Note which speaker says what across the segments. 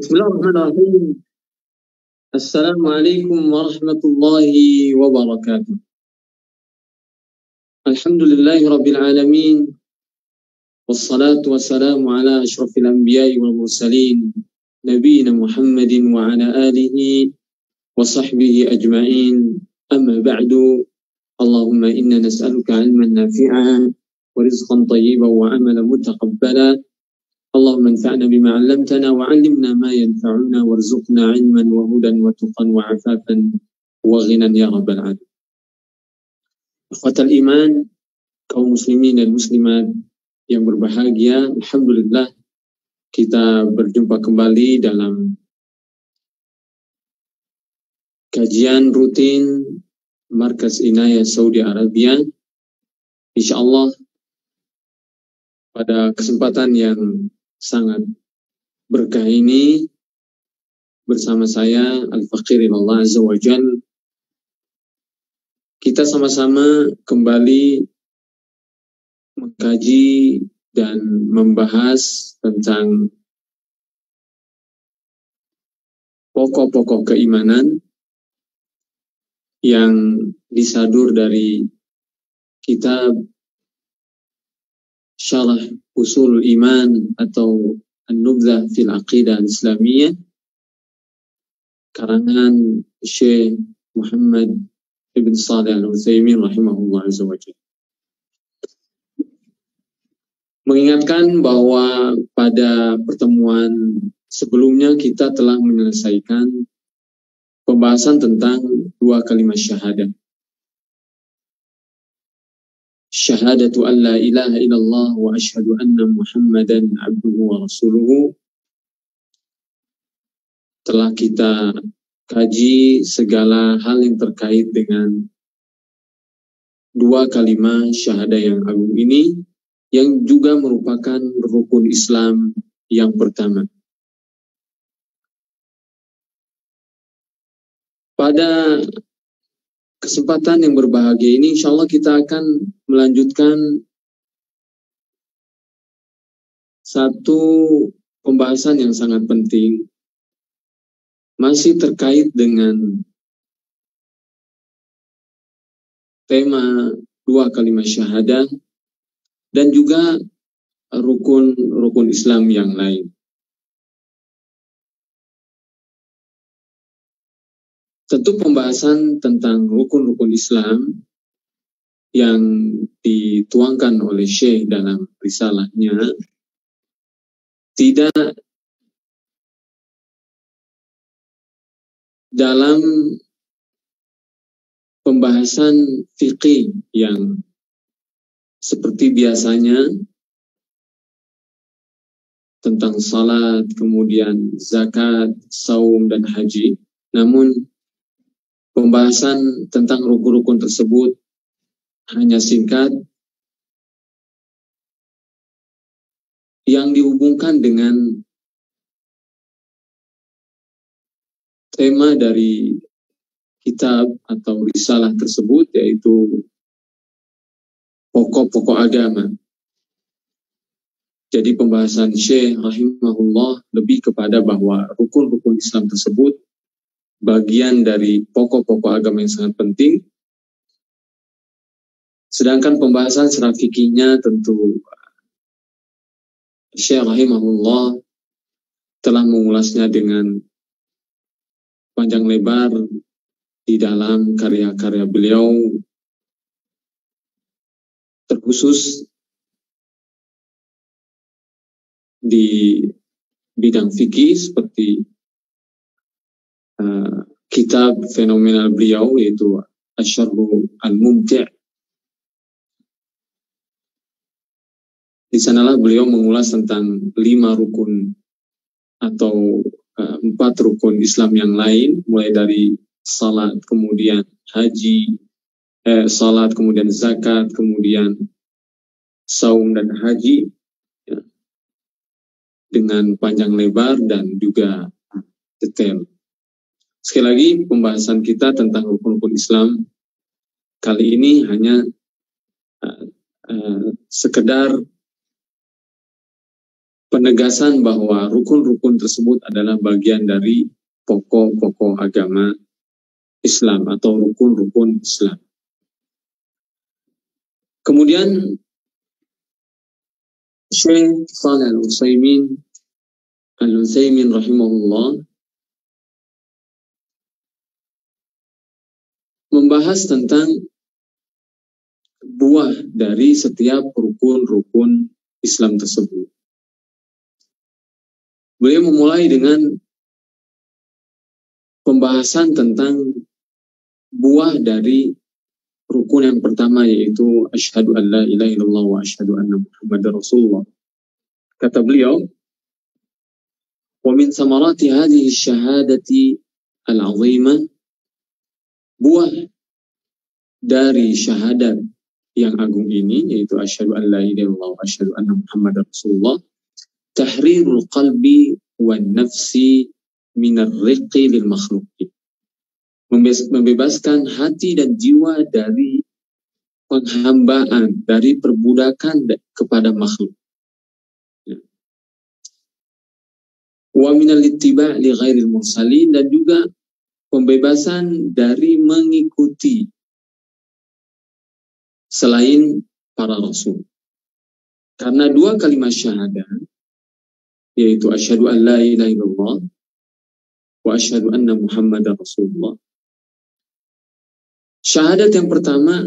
Speaker 1: Bismillahirrahmanirrahim. Assalamualaikum warahmatullahi wabarakatuh. Alhamdulillahi rabbil alamin. Wassalatu wassalamu ala ashrafil anbiya'i wal mursalin. Nabiyyina Muhammadin wa ala alihi wa sahbihi ajma'in. Amma ba'du. Allahumma inna nas'aluka ilman nafi'an wa rizqan tayyiban wa amalan mutaqabbala. اللهم انفعنا بما علمتنا وعلمنا ما ينفعنا وارزقنا علما وهدى وتقا وعفافا وغنى يا رب العالمين. Ikhwatal iman, kaum muslimin dan muslimat yang berbahagia, alhamdulillah kita berjumpa kembali dalam kajian rutin Markas Inayah Saudi Arabia. Insyaallah pada kesempatan yang sangat berkah ini bersama saya Al-Faqir ilallah Azza wa Jal, kita sama-sama kembali mengkaji dan membahas tentang pokok-pokok keimanan yang disadur dari kitab Syarah Usul Iman atau An-Nubzah fil Aqidah Al-Islamiyah karangan Syekh Muhammad Ibn Shalih Al-Utsaimin rahimahullah azza wa jalla. Mengingatkan bahwa pada pertemuan sebelumnya kita telah menyelesaikan pembahasan tentang dua kalimat syahadat. Syahadatu an la ilaha illallah wa ashhadu anna Muhammadan abduhu wa rasuluhu. Telah kita kaji segala hal yang terkait dengan dua kalimat syahadah yang agung ini, yang juga merupakan rukun Islam yang pertama. Pada kesempatan yang berbahagia ini, insya Allah kita akan melanjutkan satu pembahasan yang sangat penting, masih terkait dengan tema dua kalimat syahadah dan juga rukun Islam yang lain. Tentu pembahasan tentang rukun-rukun Islam yang dituangkan oleh Syekh dalam risalahnya tidak dalam pembahasan fikih yang seperti biasanya tentang salat, kemudian zakat, saum, dan haji. Namun pembahasan tentang rukun-rukun tersebut hanya singkat, yang dihubungkan dengan tema dari kitab atau risalah tersebut, yaitu pokok-pokok agama. Jadi pembahasan Syekh rahimahullah lebih kepada bahwa rukun-rukun Islam tersebut bagian dari pokok-pokok agama yang sangat penting. Sedangkan pembahasan secara fikihnya tentu Syekh rahimahullah telah mengulasnya dengan panjang lebar di dalam karya-karya beliau, terkhusus di bidang fikih seperti kitab fenomenal beliau yaitu Asy-Syarh Al-Mumti'. Di sanalah beliau mengulas tentang 5 rukun atau 4 rukun Islam yang lain, mulai dari salat, kemudian haji, salat, kemudian zakat, kemudian saum dan haji, ya, dengan panjang lebar dan juga detail. Sekali lagi, pembahasan kita tentang rukun-rukun Islam kali ini hanya sekedar penegasan bahwa rukun-rukun tersebut adalah bagian dari pokok-pokok agama Islam atau rukun-rukun Islam. Kemudian Syekh Shalih Al-Utsaimin rahimahullah membahas tentang buah dari setiap rukun-rukun Islam tersebut. Beliau memulai dengan pembahasan tentang buah dari rukun yang pertama, yaitu asyhadu an la ilaha illallah wa asyhadu anna muhammadar rasulullah. Kata beliau, wa min samarati hadhihi syahadati al-'azimah, buah dari syahadat yang agung ini, yaitu asyhadu an la ilaha illallah wa asyhadu anna muhammadar rasulullah, tahrirul qalbi wan nafsi minar riqi lil makhluqin, membebaskan hati dan jiwa dari penghambaan, dari perbudakan kepada makhluk. Wa minal ittiba' li ghairil mursalin, dan juga pembebasan dari mengikuti selain para rasul. Karena dua kalimat syahadat, yaitu asyhadu an la ilaha illallah wa asyhadu anna muhammadar rasulullah. Syahadat yang pertama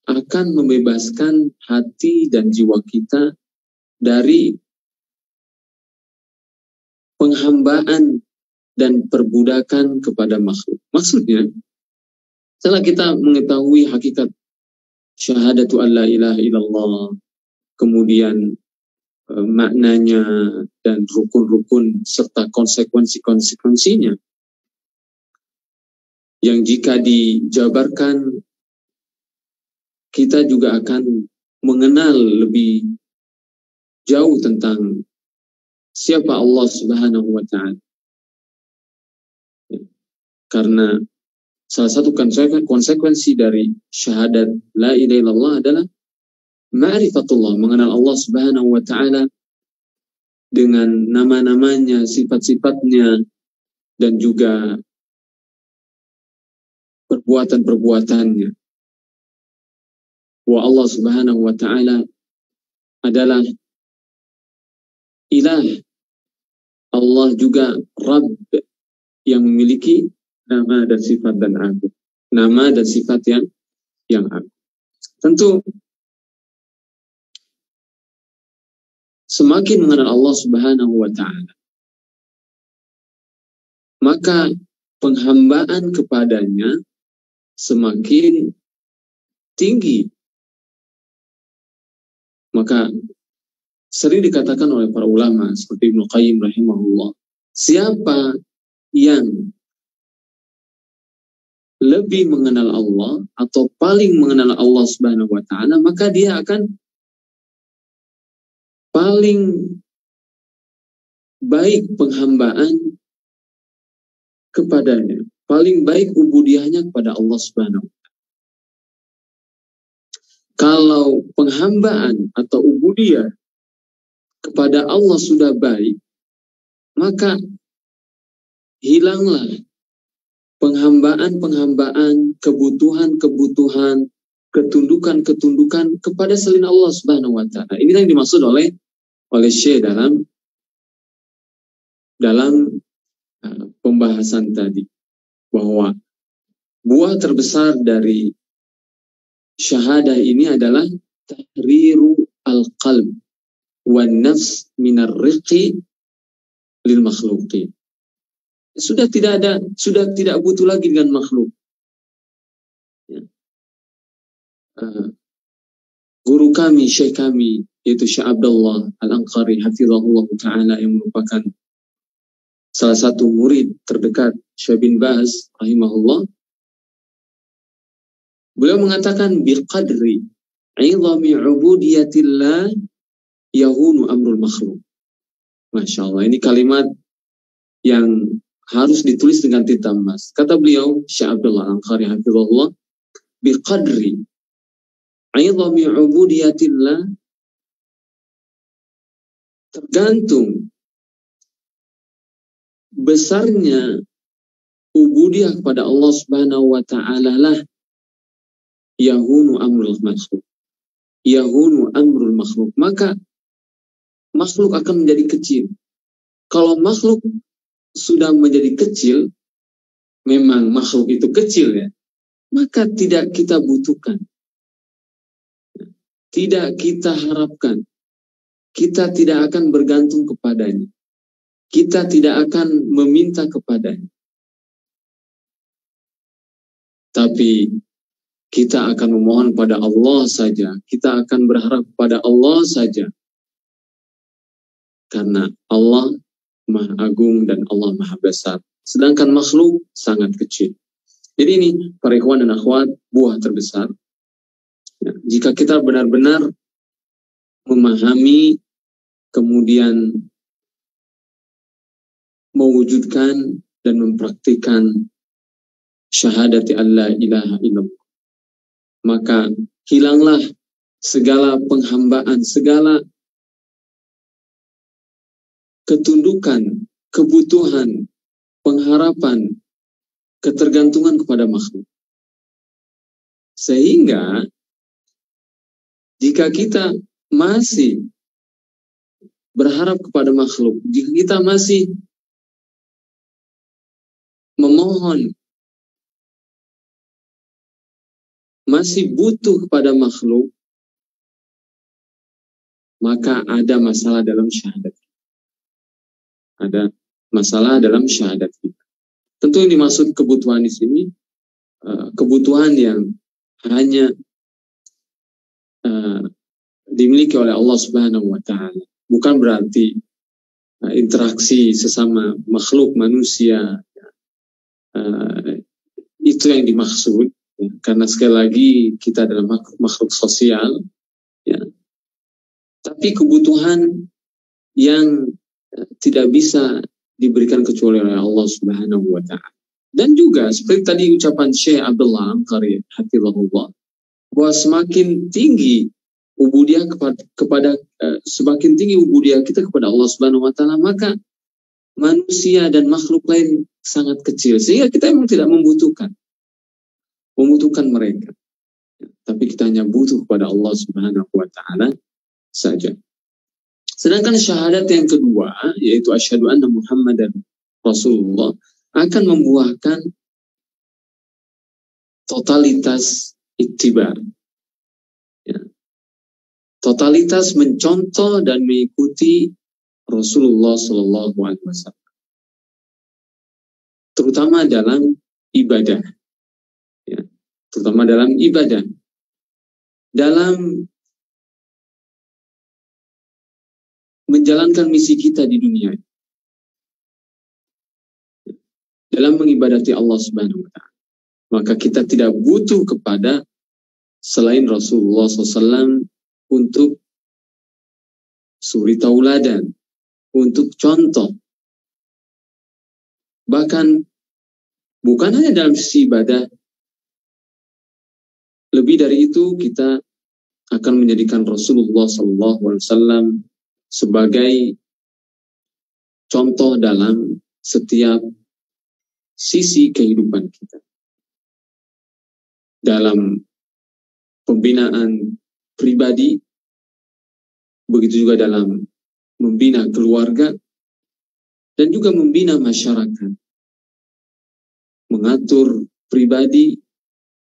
Speaker 1: akan membebaskan hati dan jiwa kita dari penghambaan dan perbudakan kepada makhluk. Maksudnya, setelah kita mengetahui hakikat syahadatu an la ilaha illallah, kemudian maknanya dan rukun-rukun serta konsekuensi-konsekuensinya, yang jika dijabarkan kita juga akan mengenal lebih jauh tentang siapa Allah Subhanahu wa Ta'ala. Karena salah satu konsekuensi dari syahadat la ilaha illallah adalah ma'rifatullah, mengenal Allah Subhanahu wa Ta'ala dengan nama-namanya, sifat-sifatnya, dan juga perbuatan-perbuatannya. Wa Allah Subhanahu wa Ta'ala adalah ilah. Allah juga Rabb yang memiliki nama dan sifat dan agung. Nama dan sifat yang agung. Tentu semakin mengenal Allah Subhanahu wa Ta'ala, maka penghambaan kepadanya semakin tinggi. Maka sering dikatakan oleh para ulama seperti Ibnu Qayyim rahimahullah, siapa yang lebih mengenal Allah atau paling mengenal Allah Subhanahu wa Ta'ala, maka dia akan paling baik penghambaan kepadanya, paling baik ubudiyahnya kepada Allah Subhanahu wa Ta'ala. Kalau penghambaan atau ubudiyah kepada Allah sudah baik, maka hilanglah penghambaan-penghambaan, kebutuhan-kebutuhan, ketundukan-ketundukan kepada selain Allah Subhanahu wa Ta'ala. Inilah yang dimaksud oleh Syekh dalam pembahasan tadi, bahwa buah terbesar dari syahadah ini adalah tahriru al-qalb wan nafs minar riqi lil makhluqin. Sudah tidak butuh lagi dengan makhluk. Ya. Guru kami, syekh kami, yaitu Syekh Abdullah Al-Anqari hafizahullah ta'ala, yang merupakan salah satu murid terdekat Syekh bin Baz rahimahullah, beliau mengatakan biqadri 'idhami 'ubudiyatillah yahunu amrul makhluk. Masya Allah, ini kalimat yang harus ditulis dengan tinta emas. Kata beliau, Syekh Abdullah Al-Anqari hafizahullah, biqadri 'idhami 'ubudiyatillah, tergantung besarnya ubudiyah kepada Allah Subhanahu wa ta'ala lah yahunu amrul makhluk. Yahunu amrul makhluk. Maka makhluk akan menjadi kecil. Kalau makhluk sudah menjadi kecil, memang makhluk itu kecil ya, maka tidak kita butuhkan. Tidak kita harapkan. Kita tidak akan bergantung kepadanya. Kita tidak akan meminta kepadanya. Tapi kita akan memohon pada Allah saja. Kita akan berharap pada Allah saja. Karena Allah Maha Agung dan Allah Maha Besar. Sedangkan makhluk sangat kecil. Jadi ini, para ikhwan dan akhwat, buah terbesar. Ya, jika kita benar-benar memahami, kemudian mewujudkan dan mempraktikkan syahadati Allah ilaha illallah, maka hilanglah segala penghambaan, segala ketundukan, kebutuhan, pengharapan, ketergantungan kepada makhluk. Sehingga jika kita masih berharap kepada makhluk, jika kita masih memohon, masih butuh kepada makhluk, maka ada masalah dalam syahadat. Ada masalah dalam syahadat kita. Tentu yang dimaksud kebutuhan di sini, kebutuhan yang hanya dimiliki oleh Allah Subhanahu wa ta'ala. Bukan berarti interaksi sesama makhluk manusia, itu yang dimaksud. Karena sekali lagi kita adalah makhluk sosial, ya. Tapi kebutuhan yang tidak bisa diberikan kecuali oleh Allah Subhanahu wa ta'ala. Dan juga seperti tadi ucapan Syekh Abdullah Anqari hafizahullah, bahwa semakin tinggi ubudiyah kepada semakin tinggi ubudiyah kita kepada Allah Subhanahu wa ta'ala, maka manusia dan makhluk lain sangat kecil, sehingga kita memang tidak membutuhkan mereka. Tapi kita hanya butuh kepada Allah Subhanahu wa ta'ala saja. Sedangkan syahadat yang kedua, yaitu asyhadu anna Muhammadan Rasulullah, akan membuahkan totalitas ittiba. Ya. Totalitas mencontoh dan mengikuti Rasulullah Sallallahu Alaihi Wasallam, terutama dalam ibadah. Ya. Terutama dalam ibadah. Dalam menjalankan misi kita di dunia, dalam mengibadati Allah Subhanahu wa ta'ala, maka kita tidak butuh kepada selain Rasulullah SAW untuk suri tauladan, untuk contoh. Bahkan bukan hanya dalam sisi ibadah, lebih dari itu kita akan menjadikan Rasulullah SAW sebagai contoh dalam setiap sisi kehidupan kita. Dalam pembinaan pribadi, begitu juga dalam membina keluarga, dan juga membina masyarakat. Mengatur pribadi,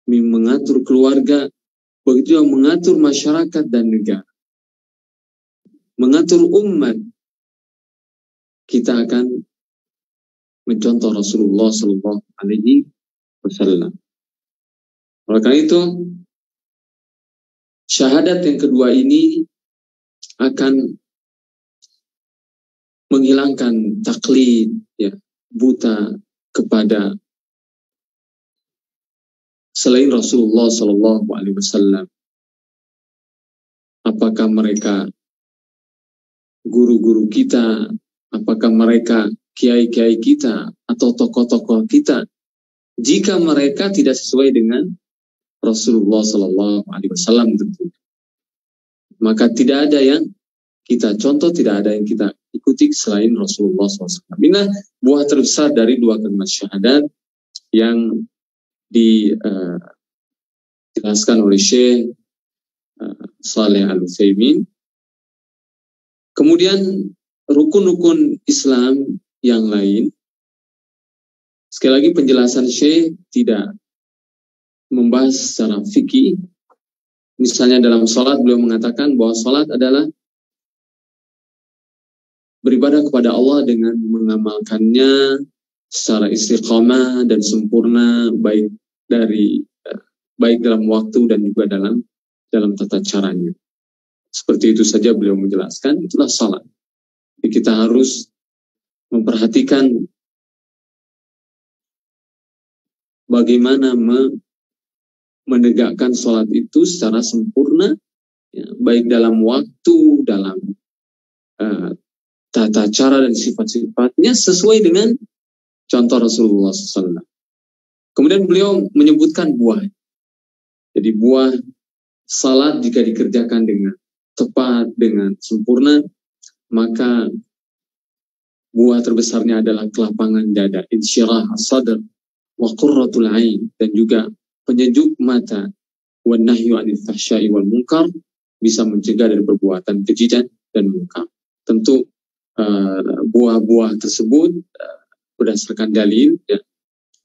Speaker 1: mengatur keluarga, begitu juga mengatur masyarakat dan negara. Mengatur umat, kita akan mencontoh Rasulullah Sallallahu Alaihi Wasallam. Oleh karena itu, syahadat yang kedua ini akan menghilangkan taklid, ya, buta kepada selain Rasulullah Sallallahu Alaihi Wasallam. Apakah mereka guru-guru kita, apakah mereka kiai-kiai kita atau tokoh-tokoh kita, jika mereka tidak sesuai dengan Rasulullah Sallallahu Alaihi Wasallam tentu, maka tidak ada yang kita contoh, tidak ada yang kita ikuti selain Rasulullah SAW. Inilah buah terbesar dari dua kalimat syahadat yang dijelaskan oleh Syekh Saleh Al-Utsaimin. Kemudian rukun-rukun Islam yang lain, sekali lagi penjelasan Syekh tidak membahas secara fikih. Misalnya dalam sholat beliau mengatakan bahwa sholat adalah beribadah kepada Allah dengan mengamalkannya secara istiqamah dan sempurna, baik dalam waktu dan juga dalam tata caranya. Seperti itu saja beliau menjelaskan, itulah salat. Jadi kita harus memperhatikan bagaimana menegakkan salat itu secara sempurna, ya, baik dalam waktu, dalam tata cara dan sifat-sifatnya sesuai dengan contoh Rasulullah SAW. Kemudian beliau menyebutkan buah. Jadi buah salat jika dikerjakan dengan tepat, dengan sempurna, maka buah terbesarnya adalah kelapangan dada, insyirah sadr, wa qurratul ain, dan juga penyejuk mata, wa nahyu anil fahsya'i wal munkar, bisa mencegah dari perbuatan keji dan munkar. Tentu buah-buah tersebut berdasarkan dalil, ya.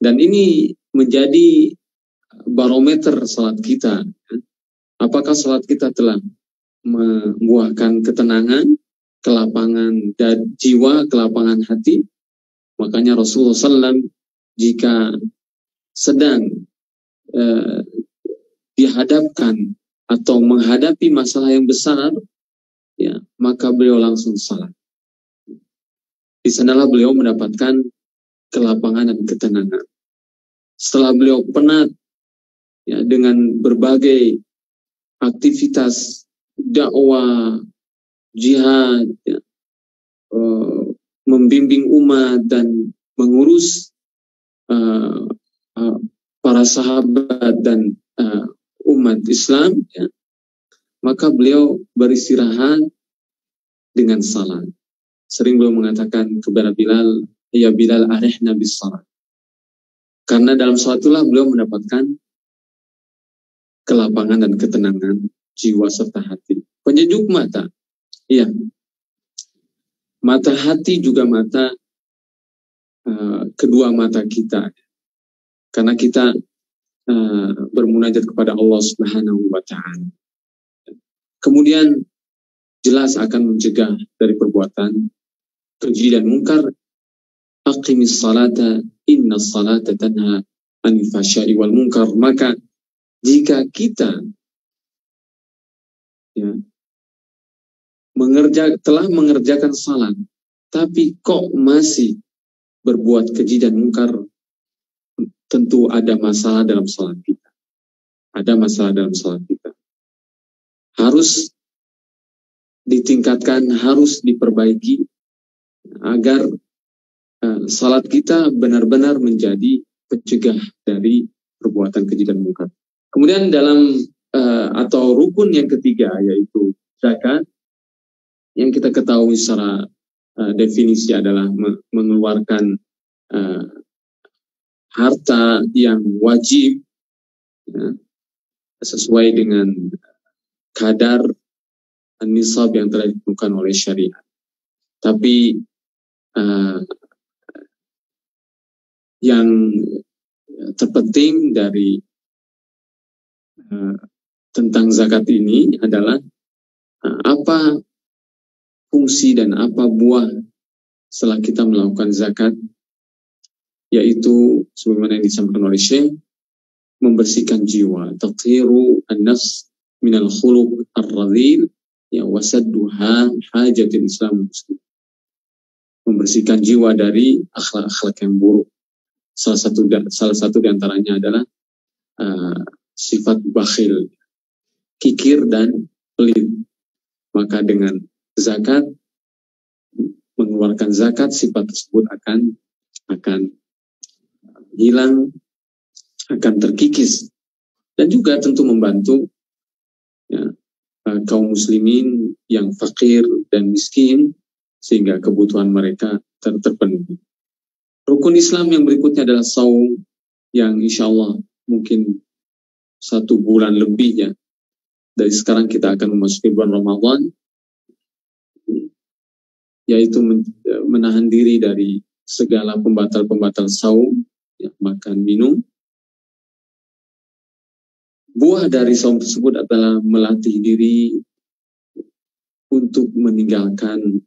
Speaker 1: Dan ini menjadi barometer salat kita. Apakah salat kita telah membuahkan ketenangan, kelapangan dan jiwa, kelapangan hati? Makanya Rasulullah SAW jika sedang dihadapkan atau menghadapi masalah yang besar, ya, maka beliau langsung salat. Di sanalah beliau mendapatkan kelapangan dan ketenangan. Setelah beliau penat, ya, dengan berbagai aktivitas dakwah, jihad, ya, membimbing umat dan mengurus para sahabat dan umat Islam, ya, maka beliau beristirahat dengan salat. Sering beliau mengatakan kepada Bilal, ya Bilal, arihna bis salat. Karena dalam salat itulah beliau mendapatkan kelapangan dan ketenangan jiwa serta hati. Penyejuk mata, iya. Mata hati juga mata, kedua mata kita. Karena kita bermunajat kepada Allah Subhanahu wa Ta'ala. Kemudian jelas akan mencegah dari perbuatan keji dan munkar. Aqimis salata, inna salata tanha anil fahsya'i wal munkar. Maka jika kita, ya, telah mengerjakan salat, tapi kok masih berbuat keji dan munkar, tentu ada masalah dalam salat kita. Ada masalah dalam salat kita. Harus ditingkatkan, harus diperbaiki agar salat kita benar-benar menjadi pencegah dari perbuatan keji dan munkar. Kemudian dalam atau rukun yang ketiga, yaitu zakat, yang kita ketahui secara definisi adalah mengeluarkan harta yang wajib, ya, sesuai dengan kadar nisab yang telah ditentukan oleh syariat. Tapi yang terpenting dari tentang zakat ini adalah apa fungsi dan apa buah setelah kita melakukan zakat, yaitu sebagaimana yang disampaikan oleh Syekh, membersihkan jiwa, tathiru an-nafs minal khuluq ar-radhil, ya, wasadduha hajatil Islam muslim. Membersihkan jiwa dari akhlak-akhlak yang buruk. Salah satu di antaranya adalah sifat bakhil, kikir dan pelit. Maka dengan zakat, mengeluarkan zakat, sifat tersebut akan hilang, akan terkikis, dan juga tentu membantu, ya, kaum muslimin yang fakir dan miskin sehingga kebutuhan mereka terpenuhi. Rukun Islam yang berikutnya adalah saum, yang insya Allah mungkin 1 bulan lebih ya. Dari sekarang kita akan memasuki bulan Ramadan, yaitu menahan diri dari segala pembatal-pembatal saum, ya, makan, minum. Buah dari saum tersebut adalah melatih diri untuk meninggalkan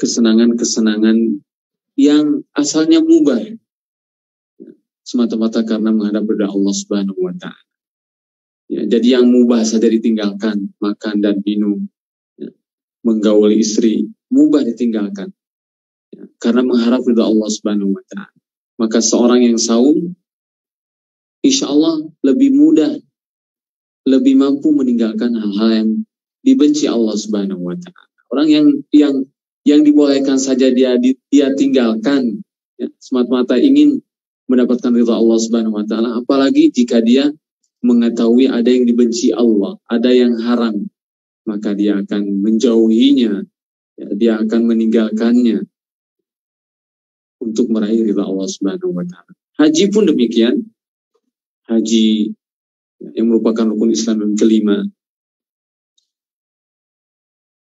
Speaker 1: kesenangan-kesenangan yang asalnya mubah, semata-mata karena menghadap kepada Allah Subhanahu wa Ta'ala. Ya, jadi yang mubah saja ditinggalkan, makan dan minum, ya, menggaul istri, mubah ditinggalkan, ya, karena mengharap kepada Allah Subhanahu wa Ta'ala. Maka seorang yang saum, insya Allah lebih mudah, lebih mampu meninggalkan hal-hal yang dibenci Allah Subhanahu wa Ta'ala. Orang yang dibolehkan saja dia tinggalkan, ya, semata-mata ingin mendapatkan ridha Allah Subhanahu wa Ta'ala, apalagi jika dia mengetahui ada yang dibenci Allah, ada yang haram, maka dia akan menjauhinya, ya, dia akan meninggalkannya untuk meraih ridha Allah Subhanahu wa Ta'ala. Haji pun demikian. Haji yang merupakan rukun Islam yang kelima,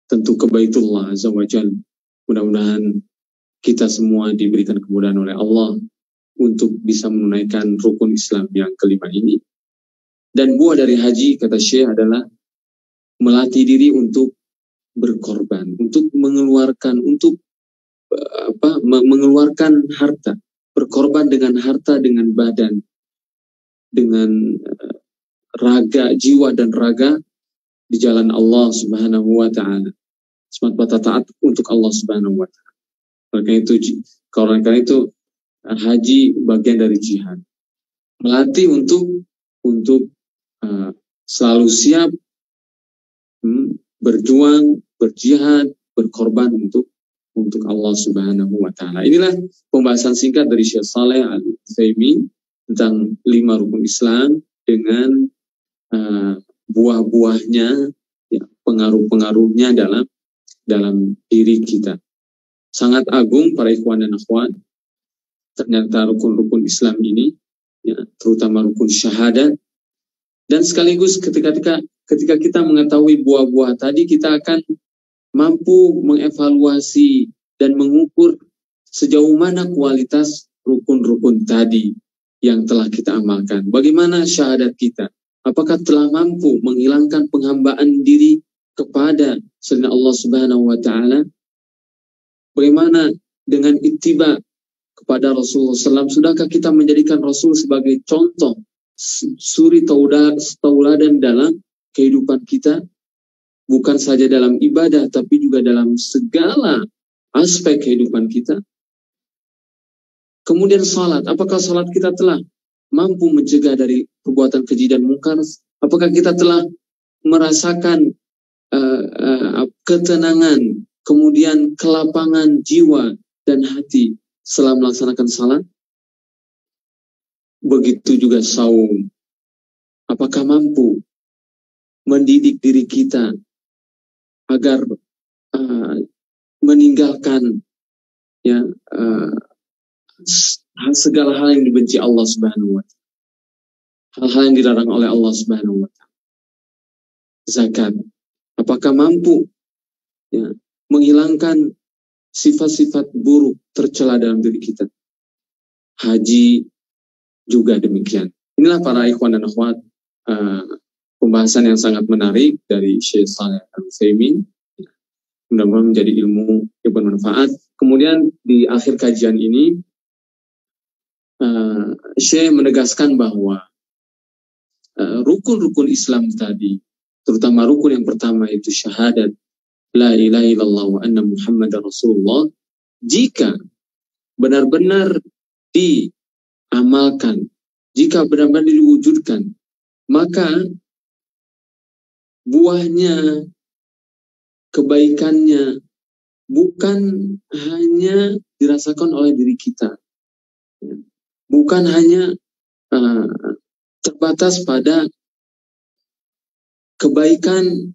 Speaker 1: tentu ke Baitullah Azza wa Jalla. Mudah-mudahan kita semua diberikan kemudahan oleh Allah untuk bisa menunaikan rukun Islam yang kelima ini. Dan buah dari haji, kata Syekh, adalah melatih diri untuk berkorban, untuk mengeluarkan, mengeluarkan harta, berkorban dengan harta, dengan badan, dengan raga, jiwa dan raga di jalan Allah Subhanahu wa Ta'ala. Semata-mata taat untuk Allah Subhanahu wa Ta'ala. Karena itu haji bagian dari jihad. Melatih untuk selalu siap berjuang, berjihad, berkorban untuk Allah Subhanahu wa Ta'ala. Inilah pembahasan singkat dari Syekh Shalih Al-Utsaimin tentang 5 rukun Islam dengan buah-buahnya, ya, pengaruh-pengaruhnya dalam diri kita. Sangat agung para ikhwan dan akhwat. Ternyata rukun-rukun Islam ini, ya, terutama rukun syahadat. Dan sekaligus ketika kita mengetahui buah-buah tadi, kita akan mampu mengevaluasi dan mengukur sejauh mana kualitas rukun-rukun tadi yang telah kita amalkan. Bagaimana syahadat kita? Apakah telah mampu menghilangkan penghambaan diri kepada selain Allah Subhanahu wa Ta'ala? Bagaimana dengan ittiba kepada Rasulullah SAW? Sudahkah kita menjadikan Rasul sebagai contoh, suri tauladan dalam kehidupan kita, bukan saja dalam ibadah tapi juga dalam segala aspek kehidupan kita? Kemudian salat, apakah salat kita telah mampu mencegah dari perbuatan keji dan mungkar? Apakah kita telah merasakan ketenangan, kemudian kelapangan jiwa dan hati setelah melaksanakan salat? Begitu juga saum. Apakah mampu mendidik diri kita agar meninggalkan, ya, segala hal yang dibenci Allah Subhanahu wa Ta'ala, hal-hal yang dilarang oleh Allah Subhanahu wa Ta'ala. Zakat, apakah mampu, ya, menghilangkan sifat-sifat buruk tercela dalam diri kita? Haji juga demikian. Inilah para ikhwan dan akhwat, pembahasan yang sangat menarik dari Syekh Shalih Al-Utsaimin. Mudah-mudahan menjadi ilmu yang bermanfaat. Kemudian di akhir kajian ini, Syekh menegaskan bahwa rukun-rukun Islam tadi, terutama rukun yang pertama itu syahadat la ilaha illallah wa anna Muhammadar Rasulullah, jika benar-benar diamalkan, jika benar-benar diwujudkan, maka buahnya, kebaikannya bukan hanya dirasakan oleh diri kita, bukan hanya terbatas pada kebaikan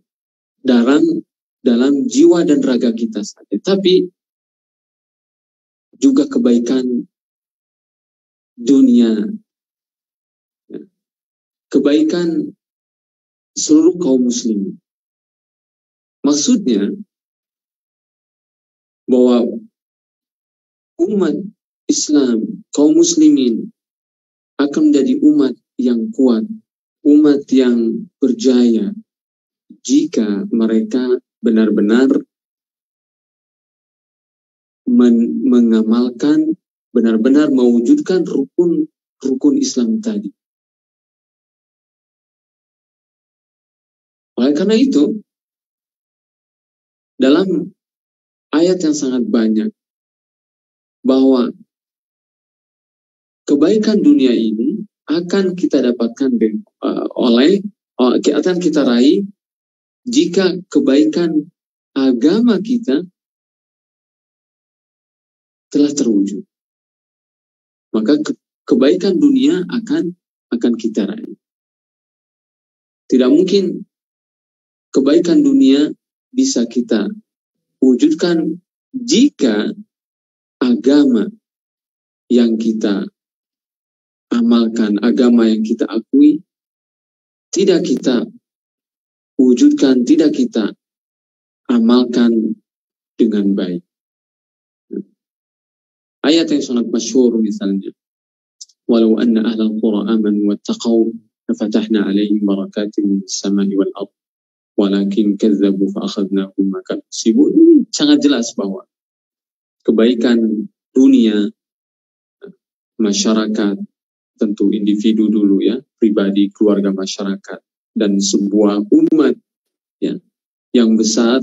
Speaker 1: dalam dalam jiwa dan raga kita saja, tapi juga kebaikan dunia, kebaikan seluruh kaum muslimin. Maksudnya bahwa umat Islam, kaum muslimin akan menjadi umat yang kuat, umat yang berjaya jika mereka benar-benar mengamalkan, benar-benar mewujudkan rukun Islam tadi. Oleh karena itu, dalam ayat yang sangat banyak bahwa kebaikan dunia ini akan kita dapatkan akan kita raih jika kebaikan agama kita telah terwujud. Maka kebaikan dunia akan kita raih. Tidak mungkin kebaikan dunia bisa kita wujudkan jika agama yang kita amalkan, agama yang kita akui, tidak kita wujudkan, tidak kita amalkan dengan baik. Ayat yang sangat masyhur misalnya, walau anna ahlal qura amanu wattaqau lafatahna alaihim barakatin minas samai wal ard walakin kazzabu fa akhadnahum ma kanu yaksibun. Ini sangat jelas bahwa kebaikan dunia, masyarakat, tentu individu dulu ya, pribadi, keluarga, masyarakat, dan sebuah umat ya, yang besar,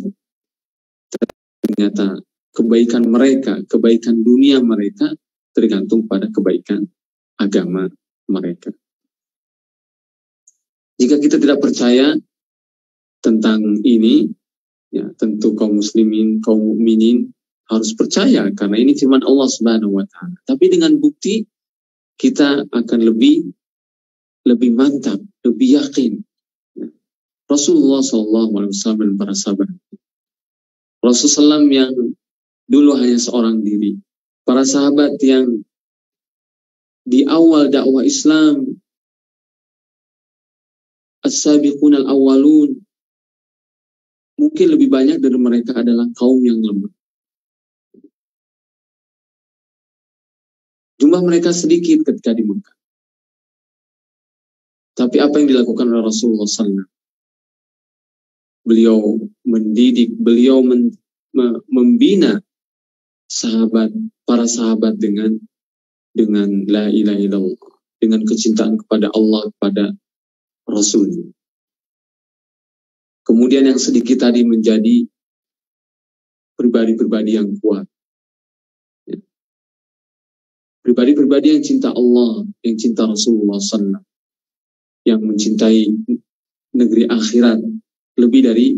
Speaker 1: ternyata kebaikan mereka, kebaikan dunia mereka tergantung pada kebaikan agama mereka. Jika kita tidak percaya tentang ini, ya tentu kaum muslimin, kaum mukminin harus percaya karena ini firman Allah Subhanahu wa taala. Tapi dengan bukti kita akan lebih mantap, lebih yakin. Rasulullah SAW dan para sahabat. Rasulullah SAW yang dulu hanya seorang diri. Para sahabat yang di awal dakwah Islam, as-sabiqun al-awwalun, mungkin lebih banyak dari mereka adalah kaum yang lemah. Jumlah mereka sedikit ketika di Mekah. Tapi apa yang dilakukan oleh Rasulullah SAW? Beliau mendidik, beliau membina para sahabat dengan la ilaha illallah, dengan kecintaan kepada Allah, kepada Rasul. Kemudian yang sedikit tadi menjadi pribadi-pribadi yang kuat. Pribadi-pribadi yang cinta Allah, yang cinta Rasulullah SAW, yang mencintai negeri akhirat lebih dari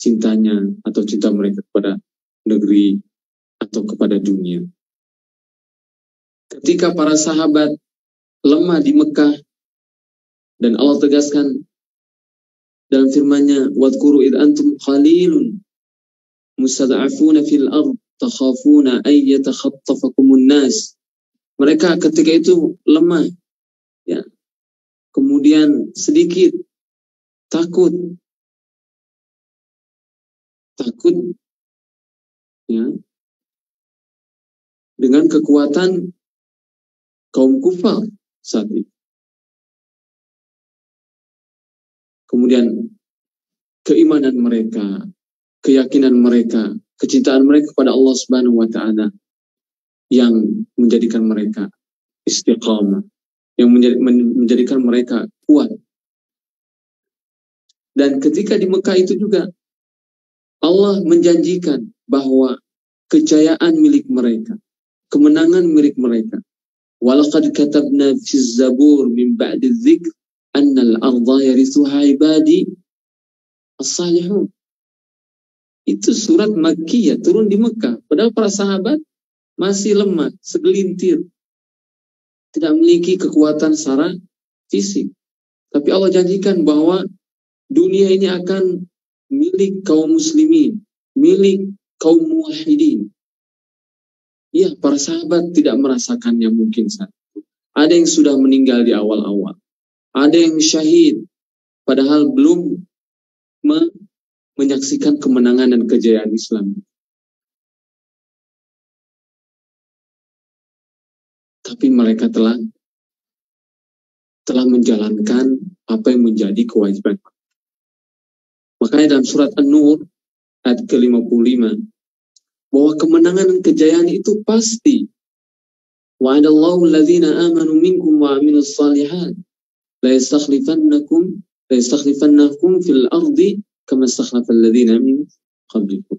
Speaker 1: cintanya atau cinta mereka kepada negeri atau kepada dunia. Ketika para sahabat lemah di Mekah, dan Allah tegaskan dalam firman-Nya, wadhkuru id antum qalilun mustad'afuna fil ard takhafuna ay yatakhattafakumun nas. Mereka ketika itu lemah, ya, kemudian sedikit takut, ya, dengan kekuatan kaum kufar saat itu. Kemudian keimanan mereka, keyakinan mereka, kecintaan mereka kepada Allah Subhanahu wa taala yang menjadikan mereka istiqamah, yang menjadikan mereka kuat. Dan ketika di Mekah itu juga Allah menjanjikan bahwa kejayaan milik mereka, kemenangan milik mereka. Walaqad katabna fiz zabur min ba'di dzikr annal arda yarithuha ibadi as-salihun. Itu surat Makkiyah, turun di Mekah. Padahal para sahabat masih lemah, segelintir, tidak memiliki kekuatan secara fisik. Tapi Allah janjikan bahwa dunia ini akan milik kaum muslimin, milik kaum muwahhidin. Ya, para sahabat tidak merasakannya mungkin saat itu. Ada yang sudah meninggal di awal-awal. Ada yang syahid, padahal belum menyaksikan kemenangan dan kejayaan Islam. Tapi mereka telah menjalankan apa yang menjadi kewajiban. Makanya dalam surat An-Nur ayat ke-55 bahwa kemenangan dan kejayaan itu pasti. Wa'adallahu alladhina amanu minkum wa 'amilus shalihat la yastakhlifannakum fil ardi kama istakhlafal ladzina min qablikum.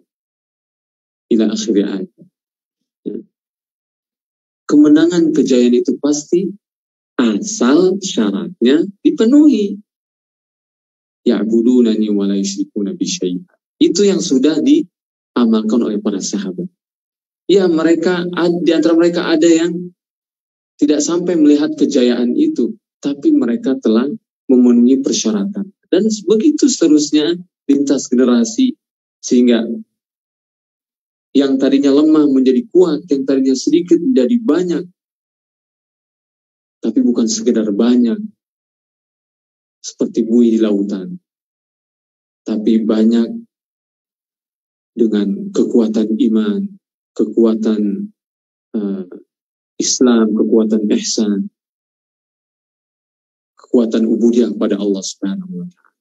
Speaker 1: Ila akhir ayat. Ya. Kemenangan kejayaan itu pasti asal syaratnya dipenuhi. Ya'budunani wa la yusyrikuna bi syai'an. Itu yang sudah diamalkan oleh para sahabat. Ya, di antara mereka ada yang tidak sampai melihat kejayaan itu, tapi mereka telah memenuhi persyaratan. Dan begitu seterusnya lintas generasi, sehingga yang tadinya lemah menjadi kuat, yang tadinya sedikit menjadi banyak. Tapi bukan sekedar banyak seperti buih di lautan, tapi banyak dengan kekuatan iman, kekuatan Islam, kekuatan ihsan, kekuatan ubudiyah kepada Allah Subhanahu wa Ta'ala.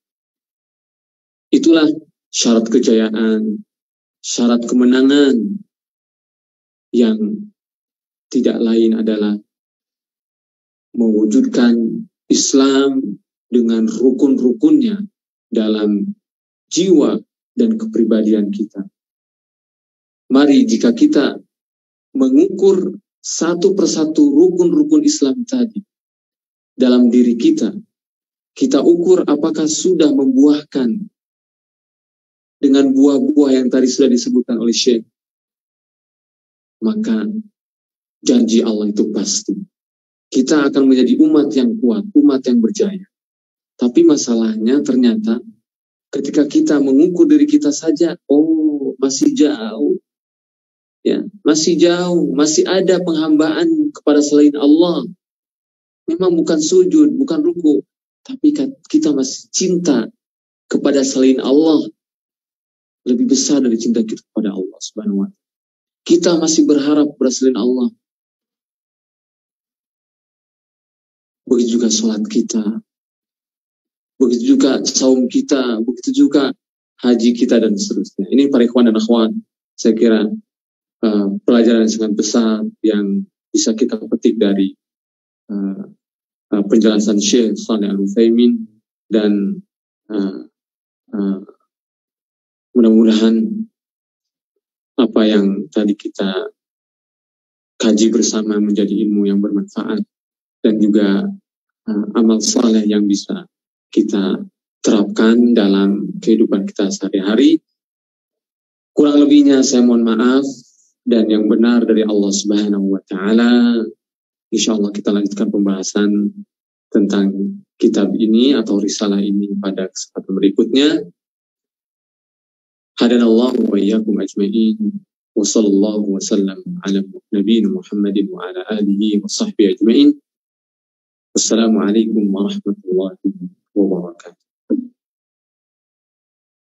Speaker 1: Itulah syarat kejayaan, syarat kemenangan yang tidak lain adalah mewujudkan Islam dengan rukun-rukunnya dalam jiwa dan kepribadian kita. Mari jika kita mengukur satu persatu rukun-rukun Islam tadi dalam diri kita, kita ukur apakah sudah membuahkan dengan buah-buah yang tadi sudah disebutkan oleh Syekh, maka janji Allah itu pasti. Kita akan menjadi umat yang kuat, umat yang berjaya. Tapi masalahnya ternyata ketika kita mengukur diri kita saja, masih jauh. Ya, masih jauh, masih ada penghambaan kepada selain Allah. Memang bukan sujud, bukan ruku, tapi kita masih cinta kepada selain Allah lebih besar dari cinta kita kepada Allah Subhanahu wa Ta'ala. Kita masih berharap kepada selain Allah. Begitu juga sholat kita, begitu juga saum kita, begitu juga haji kita dan seterusnya. Ini para ikhwan dan akhwat, saya kira pelajaran yang sangat besar yang bisa kita petik dari penjelasan Syekh Shalih Al-Utsaimin, dan mudah-mudahan apa yang tadi kita kaji bersama menjadi ilmu yang bermanfaat dan juga amal saleh yang bisa kita terapkan dalam kehidupan kita sehari-hari. Kurang lebihnya saya mohon maaf, dan yang benar dari Allah Subhanahu wa Ta'ala. Insyaallah kita lanjutkan pembahasan tentang kitab ini atau risalah ini pada kesempatan berikutnya. Hadanallahu wa iyyakum ajma'in. Wa sallallahu wa sallam ala nabiyina Muhammadin wa ala alihi wa sahbihi ajma'in. Wassalamualaikum warahmatullahi wabarakatuh.